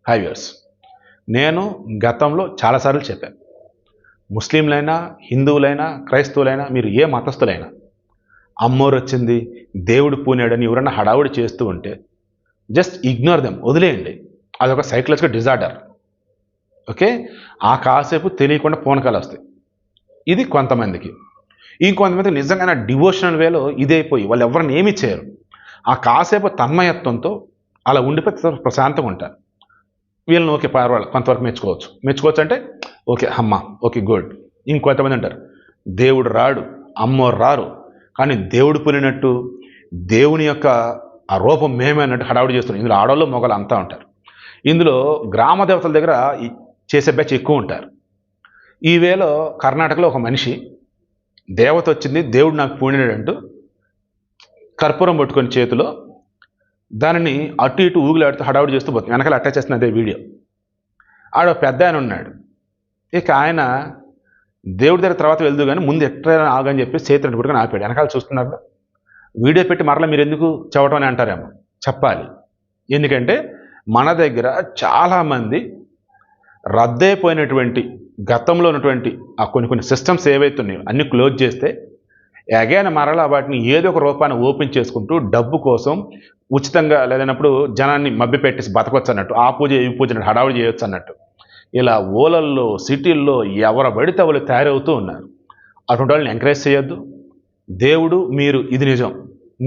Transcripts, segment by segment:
5 years. నేను గతంలో చాలాసార్లు చెప్పాను, ముస్లింలైనా హిందువులైనా క్రైస్తవులైనా మీరు ఏ మతస్థులైనా అమ్మోరు వచ్చింది దేవుడు పూనాడని ఎవరన్నా హడావుడి చేస్తూ ఉంటే జస్ట్ ఇగ్నోర్ దెమ్, వదిలేయండి. అదొక సైకలాజికల్ డిజార్డర్. ఓకే, ఆ కాసేపు తెలియకుండా పూనకాలు వస్తాయి. ఇది కొంతమందికి. ఇంకొంతమంది నిజంగా డివోషనల్ వేలో ఇదైపోయి వాళ్ళు ఎవరిని ఏమీ చేయరు. ఆ కాసేపు తన్మయత్వంతో అలా ఉండిపోతే ప్రశాంతంగా ఉంటారు. వీళ్ళని ఓకే పర్వాలేదు, కొంతవరకు మెచ్చుకోవచ్చు అంటే ఓకే అమ్మ ఓకే గుడ్. ఇంకొంతమంది అంటారు దేవుడు రాడు, అమ్మోరు రారు, కానీ దేవుడు పులినట్టు దేవుని యొక్క ఆ రూపం మేమే అన్నట్టు హడావుడి చేస్తున్నారు. ఇందులో ఆడవాళ్ళు మొగలు అంతా ఉంటారు. ఇందులో గ్రామ దేవతల దగ్గర చేసే బ్యాచ్ ఎక్కువ ఉంటారు. ఈ వేలో కర్ణాటకలో ఒక మనిషి దేవత వచ్చింది దేవుడు నాకు పూనినాడంటూ కర్పూరం పట్టుకొని చేతిలో దానిని అటు ఇటు ఊగులాడుతూ హడావుడి చేస్తూ పోతుంది. వెనకాల అటాచ్ చేస్తున్న అదే వీడియో. ఆడ పెద్ద ఆయన ఉన్నాడు. ఇక ఆయన దేవుడి దగ్గర తర్వాత వెళ్దు కానీ ముందు ఎట్లా ఆగని చెప్పి చేతులు పట్టుకొని ఆపాడు. వెనకాల చూస్తున్నారు. వీడియో పెట్టి మరలా మీరు ఎందుకు చెప్పడం అని అంటారేమో, చెప్పాలి. ఎందుకంటే మన దగ్గర చాలామంది రద్దయిపోయినటువంటి గతంలో ఉన్నటువంటి ఆ కొన్ని సిస్టమ్స్ ఏవైతే ఉన్నాయో అన్నీ క్లోజ్ చేస్తే అగైన్ మరలా వాటిని ఏదో ఒక రూపాన్ని ఓపెన్ చేసుకుంటూ డబ్బు కోసం ఉచితంగా లేదన్నప్పుడు జనాన్ని మభ్యపెట్టేసి బతకొచ్చు అన్నట్టు, ఆ పూజ ఈ పూజ అన్నట్టు హడావుడి చేయొచ్చు అన్నట్టు ఇలా ఊళ్ళల్లో సిటీల్లో ఎవరు పడితే వాళ్ళు తయారవుతూ ఉన్నారు. అటువంటి వాళ్ళని ఎంకరేజ్ చేయొద్దు. దేవుడు మీరు ఇది నిజం,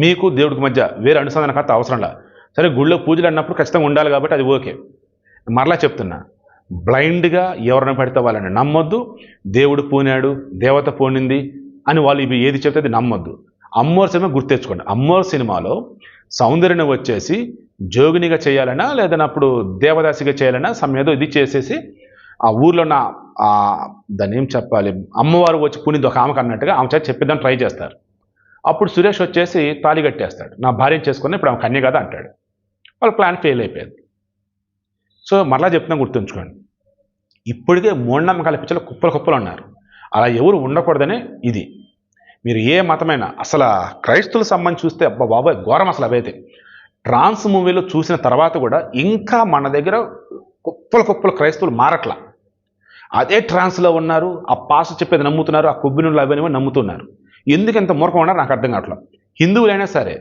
మీకు దేవుడికి మధ్య వేరే అనుసంధాన కథ అవసరంలా. సరే గుళ్ళో పూజలు అన్నప్పుడు ఖచ్చితంగా ఉండాలి కాబట్టి అది ఓకే. మరలా చెప్తున్నా, బ్లైండ్గా ఎవరిని పడితే వాళ్ళని నమ్మొద్దు. దేవుడు పూనాడు, దేవత పూనింది అని వాళ్ళు ఇవి ఏది చెప్తే అది నమ్మొద్దు. అమ్మోరు సినిమా గుర్తెచ్చుకోండి. అమ్మోరు సినిమాలో సౌందర్యని వచ్చేసి జోగినిగా చేయాలన్నా లేదన్నప్పుడు దేవదాసిగా చేయాలన్నా సమేదో ఇది చేసేసి ఆ ఊర్లో ఉన్న దాన్ని ఏం చెప్పాలి అమ్మవారు వచ్చి పునింది ఒక ఆమెకు అన్నట్టుగా ఆమె చేసి చెప్పేదాన్ని ట్రై చేస్తారు. అప్పుడు సురేష్ వచ్చేసి తాళి కట్టేస్తాడు, నా భార్యను చేసుకుని ఇప్పుడు ఆమె కన్య కదా అంటాడు. వాళ్ళ ప్లాన్ ఫెయిల్ అయిపోయింది. సో మరలా చెప్తున్నా గుర్తుంచుకోండి, ఇప్పటికే మూఢనమ్మకాల పిచ్చలు కుప్పలు ఉన్నారు. అలా ఎవరు ఉండకూడదనే ఇది. మీరు ఏ మతమైనా అసలు క్రైస్తవుల సంబంధించి చూస్తే అబ్బా బాబాయ్ ఘోరం అసలు అవైతే. ట్రాన్స్ మూవీలో చూసిన తర్వాత కూడా ఇంకా మన దగ్గర కుప్పలు క్రైస్తవులు మారట్లా. అదే ట్రాన్స్లో ఉన్నారు, ఆ పాస్ చెప్పేది నమ్ముతున్నారు, ఆ కొబ్బరి నూనెలు అవన్నీ నమ్ముతున్నారు. ఎందుకు ఎంత మూర్ఖం ఉన్నారు నాకు అర్థం కావట్లా. హిందువులైనా సరే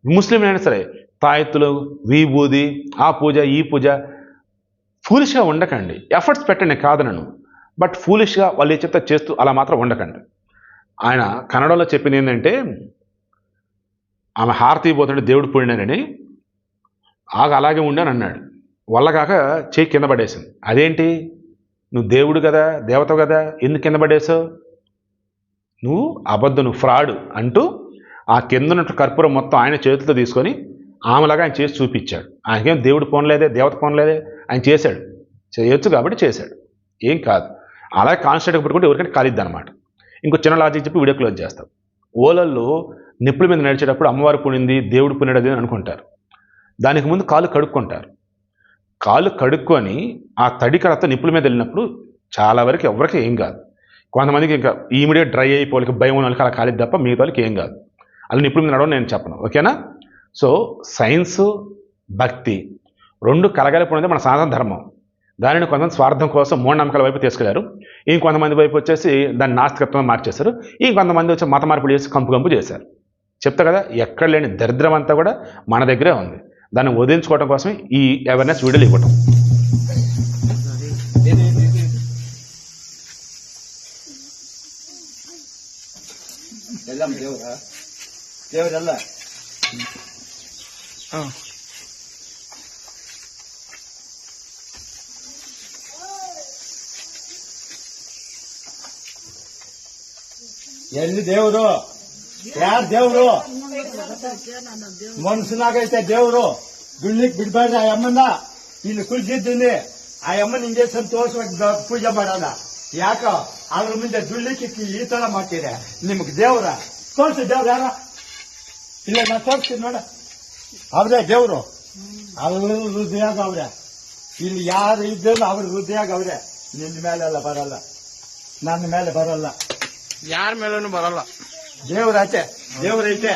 ముస్లింలైనా సరే తాయెత్తులు విభూది ఆ పూజ ఈ పూజ ఫూలిష్గా ఉండకండి. ఎఫర్ట్స్ పెట్టండి కాదనను, బట్ ఫూలిష్గా వాళ్ళు చెప్తే చేస్తూ అలా మాత్రం ఉండకండి. ఆయన కన్నడలో చెప్పింది ఏంటంటే ఆమె హారతి పోతుంటే దేవుడు పూడినానని అలాగే ఉండని అన్నాడు. వల్లగాక చేయి కింద పడేసింది. అదేంటి నువ్వు దేవుడు కదా దేవత కదా ఎందుకు కింద పడేసావు, నువ్వు అబద్ధం, నువ్వు ఫ్రాడ్ అంటూ ఆ కింద ఉన్నట్టు కర్పూరం మొత్తం ఆయన చేతులతో తీసుకొని ఆమెలాగా ఆయన చేసి చూపించాడు. ఆయనకేం దేవుడు పోనలేదే దేవత పోనలేదే, ఆయన చేశాడు, చేయొచ్చు కాబట్టి చేశాడు, ఏం కాదు. అలాగే కాన్స్టెంట్గా పెట్టుకుంటే ఎవరికంటే కాలిద్ది అనమాట. ఇంకో చిన్న లాజిక్ చెప్పి వీడియో క్లోజ్ చేస్తాం. ఓలల్లో నిప్పుల మీద నడిచేటప్పుడు అమ్మవారు పునింది దేవుడు పుణ్యడు అని అనుకుంటారు. దానికి ముందు కాలు కడుక్కుంటారు. కాలు కడుక్కొని ఆ తడి కలతో నిప్పుల మీద వెళ్ళినప్పుడు చాలా వరకు ఎవరికి ఏం కాదు. కొంతమందికి ఇంకా ఇమీడియట్ డ్రై అయిపోయి భయం ఉన్న వాళ్ళకి అలా కాలిద్ది తప్ప మిగతా వాళ్ళకి ఏం కాదు. అలా నిప్పుల మీద నడవడం నేను చెప్పను, ఓకేనా. సో సైన్సు భక్తి రెండు కలగలిపోయినది మన సనాతన ధర్మం. దానిని కొంతమంది స్వార్థం కోసం మూఢనమ్మకాల వైపు తీసుకెళ్లారు. ఇంకొంతమంది వైపు వచ్చేసి దాన్ని నాస్తికత్వం మార్చేశారు. ఇంకొంతమంది వచ్చి మత మార్పులు చేసి కంపు చేశారు. చెప్తా కదా, ఎక్కడ లేని దరిద్రం అంతా కూడా మన దగ్గరే ఉంది. దాన్ని వదిలించుకోవడం కోసం ఈ అవేర్నెస్ వీడియోలు ఇవ్వటం. ಎಲ್ಲಿ ದೇವ್ರು ಯಾರು ದೇವ್ರು ಮನ್ಸನಾಗೈತೆ ದೇವ್ರು ಗುಳ್ಳಿಕ್ ಬಿಡ್ಬೇಡ್ರಿ ಆ ಅಮ್ಮನ್ನ. ಇಲ್ಲಿ ಕುಳಿತಿದ್ದೀನಿ ಆ ಅಮ್ಮನ ಹಿಂಗೆ ಸಂತೋಷವಾಗಿ ಪೂಜೆ ಮಾಡೋಣ. ಯಾಕ ಅದ್ರ ಮುಂದೆ ದುಳ್ಳಿಕ್ಕೆ ಈ ತರ ಮಾಡ್ತೀರಿ ನಿಮ್ಗೆ ದೇವ್ರ ತೋರಿಸಿ ದೇವ್ರ ಯಾರ ಇಲ್ಲ ನಾ ತೋರಿಸ್ತೀನಿ ನೋಡ ಅವ್ರೇ ದೇವ್ರು ಅವ್ರ ಹೃದಯಾಗ ಅವ್ರೆ. ಇಲ್ಲಿ ಯಾರು ಇದ್ದೇನೋ ಅವ್ರ ಹೃದಯಾಗ ಅವ್ರೆ. ನಿನ್ನ ಮೇಲೆಲ್ಲ ಬರಲ್ಲ, ನನ್ನ ಮೇಲೆ ಬರಲ್ಲ, ಯಾರ ಮೇಲೂ ಬರಲ್ಲ. ದೇವ್ರೈತೆ ದೇವ್ರೈತೆ.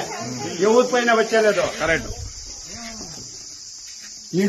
50 ಪೈನ ಬಚ್ಚలేదు ಕರೆಕ್ಟ್. ಈ